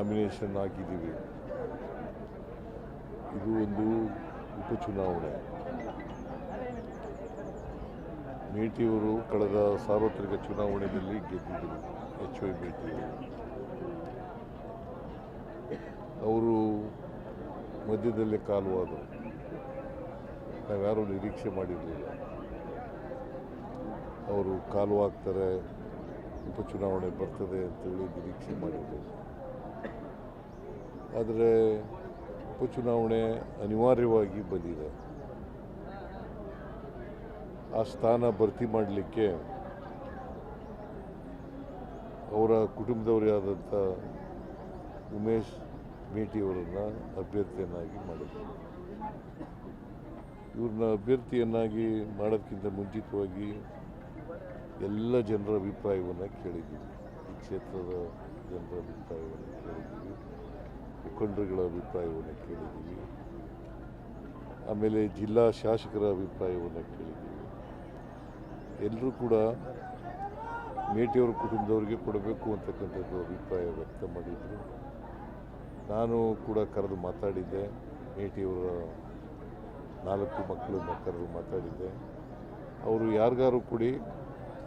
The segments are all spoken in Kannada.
ನಾಮಿನೇಷನ್ ಹಾಕಿದ್ದೀವಿ. ಇದು ಒಂದು ಉಪಚುನಾವಣೆ. ಮೇಟಿಯವರು ಕಳೆದ ಸಾರ್ವತ್ರಿಕ ಚುನಾವಣೆಯಲ್ಲಿ ಗೆದ್ದಿದ್ದರು. HY ಮೇಟಿಯವರು ಅವರು ಮಧ್ಯದಲ್ಲೇ ಕಾಲುವಾದರು. ನಾವ್ಯಾರೂ ನಿರೀಕ್ಷೆ ಮಾಡಿರಲಿಲ್ಲ ಅವರು ಕಾಲುವಾಗ್ತಾರೆ, ಉಪಚುನಾವಣೆ ಬರ್ತದೆ ಅಂತೇಳಿ ನಿರೀಕ್ಷೆ ಮಾಡಿರಲಿಲ್ಲ. ಆದರೆ ಉಪಚುನಾವಣೆ ಅನಿವಾರ್ಯವಾಗಿ ಬಂದಿದೆ. ಆ ಸ್ಥಾನ ಭರ್ತಿ ಮಾಡಲಿಕ್ಕೆ ಅವರ ಕುಟುಂಬದವರೇ ಆದಂಥ ಉಮೇಶ್ ಮೇಟಿಯವರನ್ನು ಅಭ್ಯರ್ಥಿಯನ್ನಾಗಿ ಮಾಡಿದರು. ಇವ್ರನ್ನ ಅಭ್ಯರ್ಥಿಯನ್ನಾಗಿ ಮಾಡೋದಕ್ಕಿಂತ ಮುಂಚಿತವಾಗಿ ಎಲ್ಲ ಜನರ ಅಭಿಪ್ರಾಯವನ್ನು ಕೇಳಿದ್ದೀವಿ. ಈ ಕ್ಷೇತ್ರದ ಜನರ ಅಭಿಪ್ರಾಯವನ್ನು ಕೇಳಿದ್ದೀವಿ, ಮುಖಂಡರುಗಳ ಅಭಿಪ್ರಾಯವನ್ನು ಕೇಳಿದ್ದೀವಿ, ಆಮೇಲೆ ಜಿಲ್ಲಾ ಶಾಸಕರ ಅಭಿಪ್ರಾಯವನ್ನು ಕೇಳಿದ್ದೀವಿ. ಎಲ್ಲರೂ ಕೂಡ ಮೇಟಿಯವರ ಕುಟುಂಬದವರಿಗೆ ಕೊಡಬೇಕು ಅಂತಕ್ಕಂಥದ್ದು ಅಭಿಪ್ರಾಯ ವ್ಯಕ್ತ ಮಾಡಿದರು. ನಾನು ಕೂಡ ಕರೆದು ಮಾತಾಡಿದ್ದೆ. ಮೇಟಿಯವರ 4 ಮಕ್ಕಳನ್ನು ಕರೆದು ಮಾತಾಡಿದ್ದೆ. ಅವರು ಯಾರಿಗಾರು ಕೊಡಿ,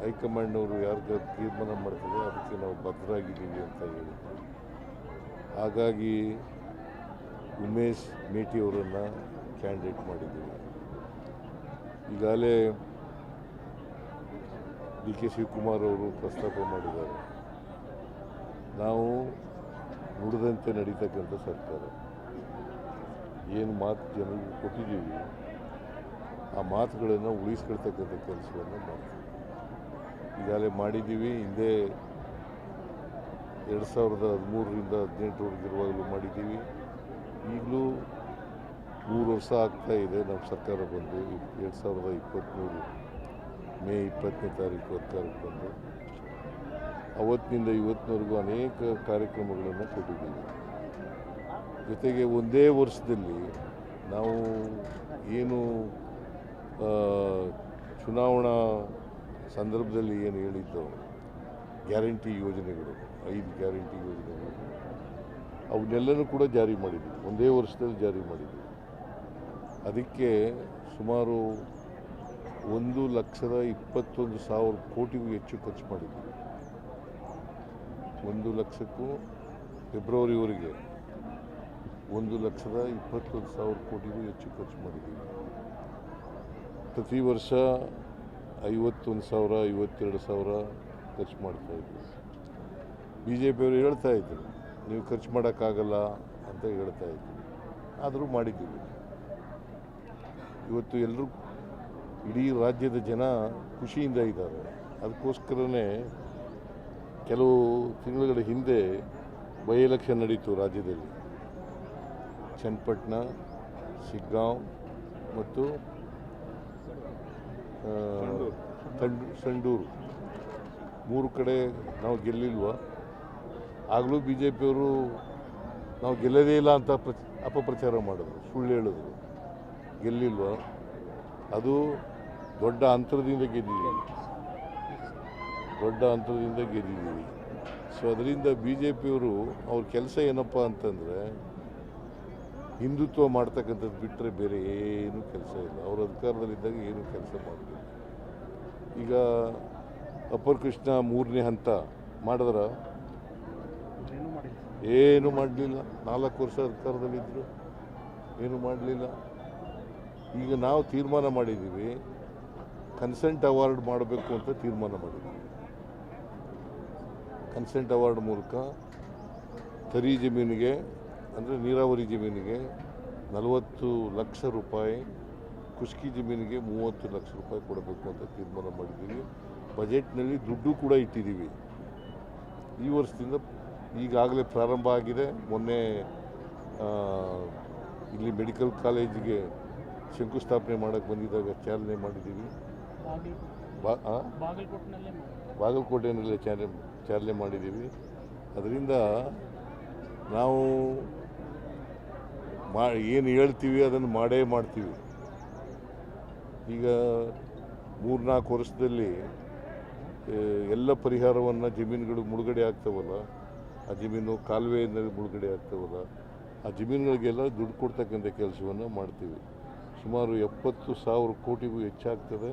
ಹೈಕಮಾಂಡ್ನವರು ಯಾರಿಗಾರು ತೀರ್ಮಾನ ಮಾಡ್ತದೆ ಅದಕ್ಕೆ ನಾವು ಬದ್ಧರಾಗಿದ್ದೀವಿ ಅಂತ ಹೇಳಿದ್ರು. ಹಾಗಾಗಿ ಉಮೇಶ್ ಮೇಟಿಯವರನ್ನು ಕ್ಯಾಂಡಿಡೇಟ್ ಮಾಡಿದ್ದೀವಿ. ಈಗಾಗಲೇ DK ಶಿವಕುಮಾರ್ ಅವರು ಪ್ರಸ್ತಾಪ ಮಾಡಿದ್ದಾರೆ. ನಾವು ನುಡಿದಂತೆ ನಡೀತಕ್ಕಂಥ ಸರ್ಕಾರ. ಏನು ಮಾತು ಜನರಿಗೆ ಕೊಟ್ಟಿದ್ದೀವಿ ಆ ಮಾತುಗಳನ್ನು ಉಳಿಸ್ಕೊಳ್ತಕ್ಕಂಥ ಕೆಲಸವನ್ನು ಮಾಡ್ತೀವಿ. ಈಗಾಗಲೇ ಮಾಡಿದ್ದೀವಿ. ಹಿಂದೆ 2013ರಿಂದ 2018ರವರೆಗಿರುವಾಗಲೂ ಮಾಡಿದ್ದೀವಿ. ಈಗಲೂ 3 ವರ್ಷ ಆಗ್ತಾ ಇದೆ ನಮ್ಮ ಸರ್ಕಾರ ಬಂದು. 2023 ಮೇ 20ನೇ ತಾರೀಕು ಅಧಿಕಾರಕ್ಕೆ ಬಂದು ಅವತ್ತಿನಿಂದ ಇವತ್ತಿನವರೆಗೂ ಅನೇಕ ಕಾರ್ಯಕ್ರಮಗಳನ್ನು ಕೊಟ್ಟಿದ್ದೀವಿ. ಜೊತೆಗೆ ಒಂದೇ ವರ್ಷದಲ್ಲಿ ನಾವು ಏನು ಚುನಾವಣಾ ಸಂದರ್ಭದಲ್ಲಿ ಏನು ಹೇಳಿದ್ದು ಗ್ಯಾರಂಟಿ ಯೋಜನೆಗಳು, 5 ಗ್ಯಾರಂಟಿ ಯೋಜನೆಗಳು, ಅವನ್ನೆಲ್ಲನೂ ಕೂಡ ಜಾರಿ ಮಾಡಿದ್ವಿ. ಒಂದೇ ವರ್ಷದಲ್ಲಿ ಜಾರಿ ಮಾಡಿದ್ವಿ. ಅದಕ್ಕೆ ಸುಮಾರು 1,21,000 ಕೋಟಿಗೂ ಹೆಚ್ಚು ಖರ್ಚು ಮಾಡಿದ್ವಿ. 1 ಲಕ್ಷಕ್ಕೂ ಫೆಬ್ರವರಿವರೆಗೆ 1,21,000 ಕೋಟಿಗೂ ಹೆಚ್ಚು ಖರ್ಚು ಮಾಡಿದ್ದೀವಿ. ಪ್ರತಿ ವರ್ಷ 51,000 52,000 ಖರ್ಚು ಮಾಡ್ತಾಯಿದ್ವಿ. BJP ಅವರು ಹೇಳ್ತಾ ಇದ್ರು ನೀವು ಖರ್ಚು ಮಾಡೋಕ್ಕಾಗಲ್ಲ ಅಂತ ಹೇಳ್ತಾ ಇದ್ವಿ. ಆದರೂ ಮಾಡಿದ್ದೀವಿ. ಇವತ್ತು ಎಲ್ಲರೂ ಇಡೀ ರಾಜ್ಯದ ಜನ ಖುಷಿಯಿಂದ ಇದ್ದಾರೆ. ಅದಕ್ಕೋಸ್ಕರನೇ ಕೆಲವು ತಿಂಗಳ ಹಿಂದೆ ಬೈ ಎಲೆಕ್ಷನ್ ನಡೀತು ರಾಜ್ಯದಲ್ಲಿ. ಚನ್ನಪಟ್ಟಣ, ಶಿಗ್ಗಾಂವ್ ಮತ್ತು ಸಂಡೂರು 3 ಕಡೆ ನಾವು ಗೆಲ್ಲಿಲ್ವ. ಆಗಲೂ BJP ಅವರು ನಾವು ಗೆಲ್ಲದೇ ಇಲ್ಲ ಅಂತ ಅಪಪ್ರಚಾರ ಮಾಡಿದ್ರು, ಸುಳ್ಳು ಹೇಳಿದ್ರು. ಗೆಲ್ಲಿಲ್ವ, ಅದು ದೊಡ್ಡ ಅಂತರದಿಂದ ಗೆದ್ದಿದ್ದೀವಿ. ಸೊ ಅದರಿಂದ BJP ಅವರು ಅವ್ರ ಕೆಲಸ ಏನಪ್ಪ ಅಂತಂದರೆ ಹಿಂದುತ್ವ ಮಾಡ್ತಕ್ಕಂಥದ್ದು ಬಿಟ್ಟರೆ ಬೇರೆ ಏನೂ ಕೆಲಸ ಇಲ್ಲ. ಅವ್ರ ಅಧಿಕಾರದಲ್ಲಿದ್ದಾಗ ಏನೂ ಕೆಲಸ ಮಾಡಲಿಲ್ಲ. ಈಗ ಅಪ್ಪರ್ ಕೃಷ್ಣ 3ನೇ ಹಂತ ಮಾಡಿದ್ರ ಏನು ಮಾಡಲಿಲ್ಲ. 4 ವರ್ಷ ಅಧಿಕಾರದಲ್ಲಿದ್ದರು, ಏನು ಮಾಡಲಿಲ್ಲ. ಈಗ ನಾವು ತೀರ್ಮಾನ ಮಾಡಿದ್ದೀವಿ, ಕನ್ಸೆಂಟ್ ಅವಾರ್ಡ್ ಮಾಡಬೇಕು ಅಂತ ತೀರ್ಮಾನ ಮಾಡಿದ್ದೀವಿ. ಕನ್ಸೆಂಟ್ ಅವಾರ್ಡ್ ಮೂಲಕ ತರಿ ಜಮೀನಿಗೆ ಅಂದರೆ ನೀರಾವರಿ ಜಮೀನಿಗೆ 40 ಲಕ್ಷ ರೂಪಾಯಿ, ಖುಷ್ಕಿ ಜಮೀನಿಗೆ 30 ಲಕ್ಷ ರೂಪಾಯಿ ಕೊಡಬೇಕು ಅಂತ ತೀರ್ಮಾನ ಮಾಡಿದ್ದೀವಿ. ಬಜೆಟ್ನಲ್ಲಿ ದುಡ್ಡು ಕೂಡ ಇಟ್ಟಿದ್ದೀವಿ. ಈ ವರ್ಷದಿಂದ ಈಗಾಗಲೇ ಪ್ರಾರಂಭ ಆಗಿದೆ. ಮೊನ್ನೆ ಇಲ್ಲಿ ಮೆಡಿಕಲ್ ಕಾಲೇಜಿಗೆ ಶಂಕುಸ್ಥಾಪನೆ ಮಾಡೋಕ್ಕೆ ಬಂದಿದ್ದಾಗ ಚಾಲನೆ ಮಾಡಿದ್ದೀವಿ. ಬಾಗಲಕೋಟೆಯಲ್ಲೇ ಚಾಲನೆ ಮಾಡಿದ್ದೀವಿ. ಅದರಿಂದ ನಾವು ಏನು ಹೇಳ್ತೀವಿ ಅದನ್ನು ಮಾಡೇ ಮಾಡ್ತೀವಿ. ಈಗ 3-4 ವರ್ಷದಲ್ಲಿ ಎಲ್ಲ ಪರಿಹಾರವನ್ನು ಜಮೀನುಗಳು ಮುಳುಗಡೆ ಆಗ್ತವಲ್ಲ ಆ ಜಮೀನು ಕಾಲುವೆಯಿಂದ ಮುಳುಗಡೆ ಆಗ್ತಾವಲ್ಲ, ಆ ಜಮೀನುಗಳಿಗೆಲ್ಲ ದುಡ್ಡು ಕೊಡ್ತಕ್ಕಂಥ ಕೆಲಸವನ್ನು ಮಾಡ್ತೀವಿ. ಸುಮಾರು 70,000 ಕೋಟಿಗೂ ಹೆಚ್ಚಾಗ್ತದೆ.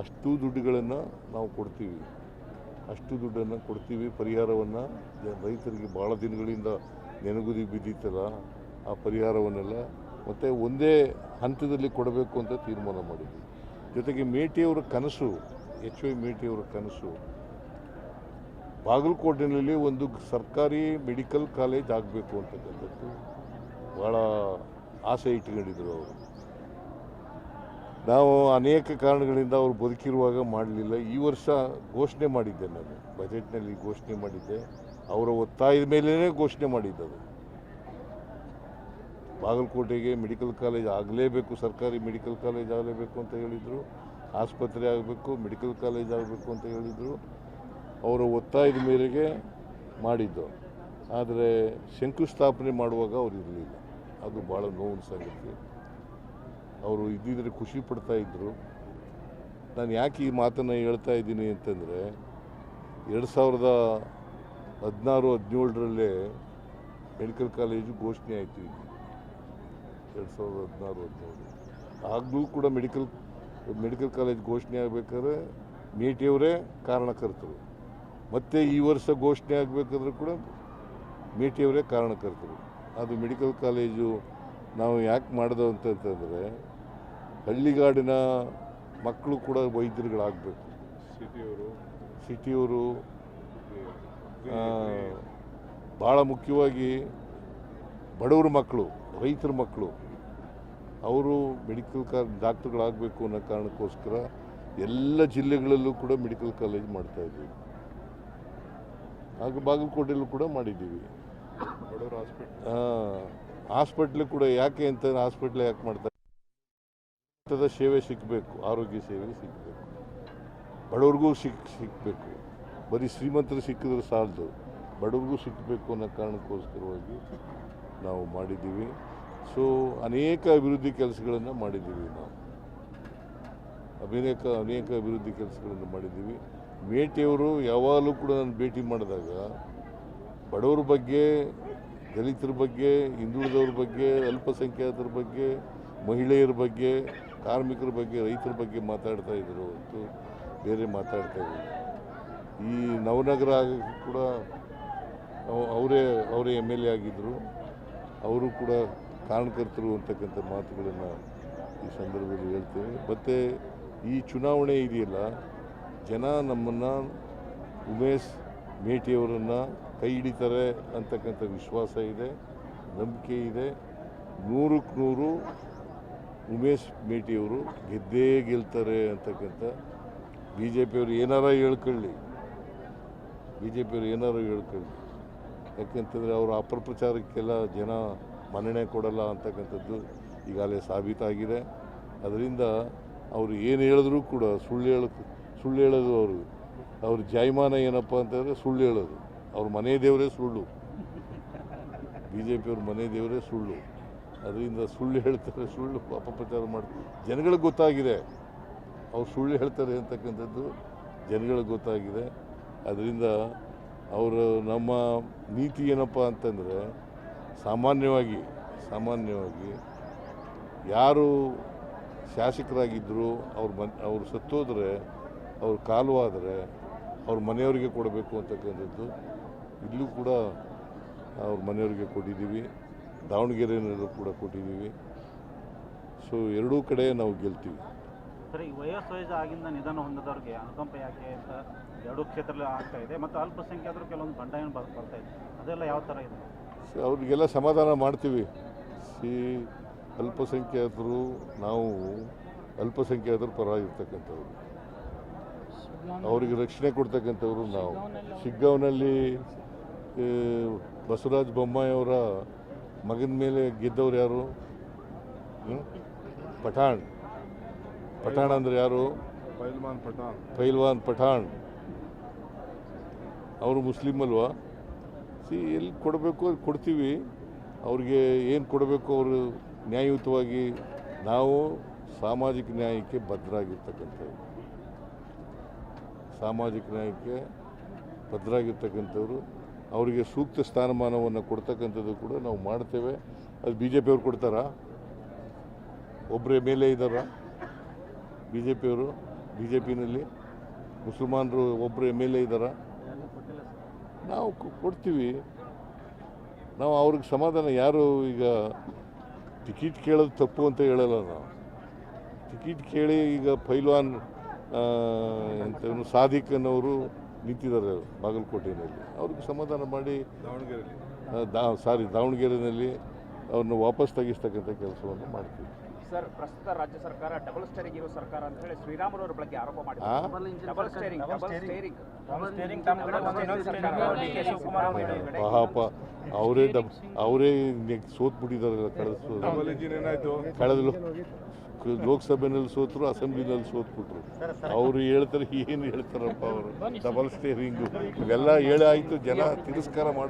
ಅಷ್ಟು ದುಡ್ಡುಗಳನ್ನು ನಾವು ಕೊಡ್ತೀವಿ, ಅಷ್ಟು ದುಡ್ಡನ್ನು ಕೊಡ್ತೀವಿ. ಪರಿಹಾರವನ್ನು ರೈತರಿಗೆ ಭಾಳ ದಿನಗಳಿಂದ ನೆನಗುದಿ ಬಿದ್ದಿತ್ತಲ್ಲ, ಆ ಪರಿಹಾರವನ್ನೆಲ್ಲ ಮತ್ತು ಒಂದೇ ಹಂತದಲ್ಲಿ ಕೊಡಬೇಕು ಅಂತ ತೀರ್ಮಾನ ಮಾಡಿದ್ವಿ. ಜೊತೆಗೆ ಮೇಟಿಯವರ ಕನಸು, HY ಮೇಟಿಯವರ ಕನಸು, ಬಾಗಲಕೋಟೆಯಲ್ಲಿ ಒಂದು ಸರ್ಕಾರಿ ಮೆಡಿಕಲ್ ಕಾಲೇಜ್ ಆಗಬೇಕು ಅಂತಕ್ಕಂಥದ್ದು ಭಾಳ ಆಸೆ ಇಟ್ಕೊಂಡಿದ್ರು ಅವರು. ನಾವು ಅನೇಕ ಕಾರಣಗಳಿಂದ ಅವರು ಬದುಕಿರುವಾಗ ಮಾಡಲಿಲ್ಲ. ಈ ವರ್ಷ ಘೋಷಣೆ ಮಾಡಿದ್ದೆ, ನಾನು ಬಜೆಟ್ನಲ್ಲಿ ಘೋಷಣೆ ಮಾಡಿದ್ದೆ. ಅವರ ಒತ್ತಾಯದ ಮೇಲೇ ಘೋಷಣೆ ಮಾಡಿದ್ದದು. ಬಾಗಲಕೋಟೆಗೆ ಮೆಡಿಕಲ್ ಕಾಲೇಜ್ ಆಗಲೇಬೇಕು, ಸರ್ಕಾರಿ ಮೆಡಿಕಲ್ ಕಾಲೇಜ್ ಆಗಲೇಬೇಕು ಅಂತ ಹೇಳಿದರು. ಆಸ್ಪತ್ರೆ ಆಗಬೇಕು, ಮೆಡಿಕಲ್ ಕಾಲೇಜ್ ಆಗಬೇಕು ಅಂತ ಹೇಳಿದರು. ಅವರ ಒತ್ತಾಯದ ಮೇರೆಗೆ ಮಾಡಿದ್ದು. ಆದರೆ ಶಂಕುಸ್ಥಾಪನೆ ಮಾಡುವಾಗ ಅವರು ಇರಲಿಲ್ಲ. ಅದು ಭಾಳ ನೋವಿನ ಸಂಗತಿ. ಅವರು ಇದ್ದಿದ್ರೆ ಖುಷಿ ಪಡ್ತಾ ಇದ್ದರು. ನಾನು ಯಾಕೆ ಈ ಮಾತನ್ನು ಹೇಳ್ತಾ ಇದ್ದೀನಿ ಅಂತಂದರೆ, 2016-17 ಮೆಡಿಕಲ್ ಕಾಲೇಜು ಘೋಷಣೆ ಆಯಿತು. 2016-17 ಆಗಲೂ ಕೂಡ ಮೆಡಿಕಲ್ ಕಾಲೇಜ್ ಘೋಷಣೆ ಆಗಬೇಕಾದ್ರೆ ಮೇಟಿಯವರೇ ಕಾರಣಕರ್ತರು. ಮತ್ತು ಈ ವರ್ಷ ಘೋಷಣೆ ಆಗಬೇಕಾದ್ರೂ ಕೂಡ ಮೇಟಿಯವರೇ ಕಾರಣಕರ್ತರು. ಅದು ಮೆಡಿಕಲ್ ಕಾಲೇಜು ನಾವು ಯಾಕೆ ಮಾಡಿದೆವು ಅಂತಂತಂದರೆ, ಹಳ್ಳಿಗಾಡಿನ ಮಕ್ಕಳು ಕೂಡ ವೈದ್ಯರುಗಳಾಗಬೇಕು. ಸಿಟಿಯವರು ಭಾಳ ಮುಖ್ಯವಾಗಿ ಬಡವ್ರ ಮಕ್ಕಳು, ರೈತರ ಮಕ್ಕಳು, ಅವರು ಮೆಡಿಕಲ್ ಡಾಕ್ಟ್ರುಗಳಾಗಬೇಕು ಅನ್ನೋ ಕಾರಣಕ್ಕೋಸ್ಕರ ಎಲ್ಲ ಜಿಲ್ಲೆಗಳಲ್ಲೂ ಕೂಡ ಮೆಡಿಕಲ್ ಕಾಲೇಜ್ ಮಾಡ್ತಾಯಿದ್ದೀವಿ. ಹಾಗೂ ಬಾಗಲಕೋಟೆಯಲ್ಲೂ ಕೂಡ ಮಾಡಿದ್ದೀವಿ. ಬಡವರ ಹಾಸ್ಪಿಟ್ಲ್ ಕೂಡ ಯಾಕೆ ಅಂತ, ಹಾಸ್ಪಿಟ್ಲ್ ಯಾಕೆ ಮಾಡ್ತಾರೆ, ಸೇವೆ ಸಿಗಬೇಕು, ಆರೋಗ್ಯ ಸೇವೆ ಸಿಗಬೇಕು, ಬಡವ್ರಿಗೂ ಸಿಗಬೇಕು. ಬರೀ ಶ್ರೀಮಂತರು ಸಿಕ್ಕಿದ್ರೆ ಸಾಲದು, ಬಡವ್ರಿಗೂ ಸಿಗಬೇಕು ಅನ್ನೋ ಕಾರಣಕ್ಕೋಸ್ಕರವಾಗಿ ನಾವು ಮಾಡಿದ್ದೀವಿ. ಸೊ ಅನೇಕ ಅಭಿವೃದ್ಧಿ ಕೆಲಸಗಳನ್ನು ಮಾಡಿದ್ದೀವಿ. ನಾವು ಅನೇಕ ಅಭಿವೃದ್ಧಿ ಕೆಲಸಗಳನ್ನು ಮಾಡಿದ್ದೀವಿ. ಮೇಟಿಯವರು ಯಾವಾಗಲೂ ಕೂಡ ನಾನು ಭೇಟಿ ಮಾಡಿದಾಗ ಬಡವರ ಬಗ್ಗೆ, ದಲಿತರ ಬಗ್ಗೆ, ಹಿಂದುಳಿದವ್ರ ಬಗ್ಗೆ, ಅಲ್ಪಸಂಖ್ಯಾತರ ಬಗ್ಗೆ, ಮಹಿಳೆಯರ ಬಗ್ಗೆ, ಕಾರ್ಮಿಕರ ಬಗ್ಗೆ, ರೈತರ ಬಗ್ಗೆ ಮಾತಾಡ್ತಾ ಇದ್ದರು ಹೊರತು ಬೇರೆ ಮಾತಾಡ್ತಾ ಇದ್ದರು. ಈ ನವನಗರ ಕೂಡ ಅವರೇ MLA ಆಗಿದ್ದರು. ಅವರು ಕೂಡ ಕಾರಣಕರ್ತರು ಅಂತಕ್ಕಂಥ ಮಾತುಗಳನ್ನು ಈ ಸಂದರ್ಭದಲ್ಲಿ ಹೇಳ್ತೇವೆ. ಮತ್ತು ಈ ಚುನಾವಣೆ ಇದೆಯಲ್ಲ, ಜನ ನಮ್ಮನ್ನು, ಉಮೇಶ್ ಮೇಟಿಯವರನ್ನು ಕೈ ಹಿಡಿತಾರೆ ಅಂತಕ್ಕಂಥ ವಿಶ್ವಾಸ ಇದೆ, ನಂಬಿಕೆ ಇದೆ. 100ಕ್ಕೆ 100 ಉಮೇಶ್ ಮೇಟಿಯವರು ಗೆದ್ದೇ ಗೆಲ್ತಾರೆ ಅಂತಕ್ಕಂಥ. BJPಯವರು ಏನಾರ ಹೇಳ್ಕೊಳ್ಳಿ, ಯಾಕೆಂತಂದರೆ ಅವರು ಅಪಪ್ರಚಾರಕ್ಕೆಲ್ಲ ಜನ ಮನ್ನಣೆ ಕೊಡಲ್ಲ ಅಂತಕ್ಕಂಥದ್ದು ಈಗಾಗಲೇ ಸಾಬೀತಾಗಿದೆ. ಅದರಿಂದ ಅವರು ಏನು ಹೇಳಿದ್ರು ಕೂಡ ಸುಳ್ಳು ಹೇಳೋದು. ಅವ್ರ ಜಾಯಮಾನ ಏನಪ್ಪ ಅಂತಂದರೆ ಸುಳ್ಳು ಹೇಳೋದು. ಅವ್ರ ಮನೆ ದೇವರೇ ಸುಳ್ಳು, BJPಯವ್ರ ಮನೆ ದೇವರೇ ಸುಳ್ಳು. ಅದರಿಂದ ಸುಳ್ಳು ಹೇಳ್ತಾರೆ, ಸುಳ್ಳು ಅಪಪ್ರಚಾರ ಮಾಡ್ತಾರೆ. ಜನಗಳಿಗೆ ಗೊತ್ತಾಗಿದೆ ಅವ್ರು ಸುಳ್ಳು ಹೇಳ್ತಾರೆ ಅಂತಕ್ಕಂಥದ್ದು, ಜನಗಳಿಗೆ ಗೊತ್ತಾಗಿದೆ. ಅದರಿಂದ ಅವರು ನಮ್ಮ ನೀತಿ ಏನಪ್ಪ ಅಂತಂದರೆ, ಸಾಮಾನ್ಯವಾಗಿ ಯಾರು ಶಾಸಕರಾಗಿದ್ದರು ಅವ್ರು ಸತ್ತೋದ್ರೆ, ಅವ್ರ ಕಾಲವಾದರೆ ಅವ್ರ ಮನೆಯವರಿಗೆ ಕೊಡಬೇಕು ಅಂತಕ್ಕಂಥದ್ದು ಇಲ್ಲೂ ಕೂಡ ಅವ್ರ ಮನೆಯವರಿಗೆ ಕೊಟ್ಟಿದ್ದೀವಿ. ದಾವಣಗೆರೆಯಲ್ಲೂ ಕೂಡ ಕೊಟ್ಟಿದ್ದೀವಿ. ಸೊ ಎರಡೂ ಕಡೆ ನಾವು ಗೆಲ್ತೀವಿ. ಸರಿ, ವಯಸ್ಸು ಆಗಿಂದ ನಿಧನ ಹೊಂದಿದವ್ರಿಗೆ ಅನುಕಂಪ ಯಾಕೆ ಅಂತ ಎರಡೂ ಕ್ಷೇತ್ರದಲ್ಲಿ ಆಗ್ತಾ ಇದೆ. ಮತ್ತು ಅಲ್ಪಸಂಖ್ಯಾತರು ಕೆಲವೊಂದು ಬಂಡಾಯ ಬರ್ತಾ ಇದೆ, ಅದೆಲ್ಲ ಯಾವ ಥರ ಇದೆ? ಅವ್ರಿಗೆಲ್ಲ ಸಮಾಧಾನ ಮಾಡ್ತೀವಿ. ನಾವು ಅಲ್ಪಸಂಖ್ಯಾತರ ಪರವಾಗಿರ್ತಕ್ಕಂಥವ್ರು, ಅವರಿಗೆ ರಕ್ಷಣೆ ಕೊಡ್ತಕ್ಕಂಥವ್ರು ನಾವು. ಶಿಗ್ಗಾಂವ್ನಲ್ಲಿ ಬಸವರಾಜ ಬೊಮ್ಮಾಯಿ ಅವರ ಮಗನ ಮೇಲೆ ಗೆದ್ದವ್ರು ಯಾರು? ಪಠಾಣ್ ಅಂದರೆ ಯಾರು? ಪೈಲ್ವಾನ್ ಪಠಾಣ್. ಅವರು ಮುಸ್ಲಿಮ್ ಅಲ್ವಾ? ಎಲ್ಲಿ ಕೊಡಬೇಕು ಅದು ಕೊಡ್ತೀವಿ. ಅವ್ರಿಗೆ ಏನು ಕೊಡಬೇಕು ಅವರು ನ್ಯಾಯಯುತವಾಗಿ. ನಾವು ಸಾಮಾಜಿಕ ನ್ಯಾಯಕ್ಕೆ ಬದ್ಧರಾಗಿರ್ತಕ್ಕಂಥವ್ರು. ಅವರಿಗೆ ಸೂಕ್ತ ಸ್ಥಾನಮಾನವನ್ನು ಕೊಡ್ತಕ್ಕಂಥದ್ದು ಕೂಡ ನಾವು ಮಾಡ್ತೇವೆ. ಅದು ಬಿ ಜೆ ಪಿಯವ್ರು ಕೊಡ್ತಾರಾ? ಒಬ್ಬರೇ ಮೇಲೆ ಇದ್ದಾರಾ ಬಿ ಜೆ ಪಿಯವರು? ಬಿ ಜೆ ಪಿನಲ್ಲಿ ಮುಸಲ್ಮಾನರು ಒಬ್ಬರೇ ಮೇಲೆ ಇದ್ದಾರಾ? ನಾವು ಕೊಡ್ತೀವಿ. ನಾವು ಅವ್ರಿಗೆ ಸಮಾಧಾನ. ಯಾರು ಈಗ ಟಿಕೆಟ್ ಕೇಳೋದು ತಪ್ಪು ಅಂತ ಹೇಳಲ್ಲ. ನಾವು ಟಿಕೆಟ್ ಕೇಳಿ ಈಗ ಪೈಲ್ವಾನ್ ಸಾದಿಕ್ ಅನ್ನೋರು ನಿಂತಿದ್ದಾರೆ ಬಾಗಲಕೋಟೆಯಲ್ಲಿ. ಅವ್ರಿಗೆ ಸಮಾಧಾನ ಮಾಡಿ ದಾವಣಗೆರೆಯಲ್ಲಿ ಅವ್ರನ್ನ ವಾಪಸ್ ತೆಗಿಸ್ತಕ್ಕಂಥ ಕೆಲಸವನ್ನು ಮಾಡ್ತೀವಿ. ಸರ್, ಪ್ರಸ್ತುತ ರಾಜ್ಯ ಸರ್ಕಾರ ಡಬಲ್ ಸ್ಟೇರಿಂಗ್ ಇರೋ ಸರ್ಕಾರ ಅಂತ ಹೇಳಿ ಶ್ರೀರಾಮುಲು ಬಗ್ಗೆ ಆರೋಪ ಮಾಡಿದ್ದಾರೆ. ಡಬಲ್ ಸ್ಟೇರಿಂಗ್ ಪಾಪ ಅವರೇ ಸೋತ್ಬಿಟ್ಟಿದ್ದಾರೆ. ಕಳೆದ ಲೋಕಸಭೆಯಲ್ಲಿ ಸೋತರು, ಅಸೆಂಬ್ಲಿನಲ್ಲಿ ಸೋತ್ಬಿಟ್ರು. ಅವರು ಹೇಳ್ತಾರೆ, ಏನು ಹೇಳ್ತಾರಪ್ಪ ಅವರು? ಡಬಲ್ ಸ್ಟೇರಿಂಗು ಇವೆಲ್ಲ ಹೇಳಾಯಿತು, ಜನ ತಿರಸ್ಕಾರ ಮಾಡಿ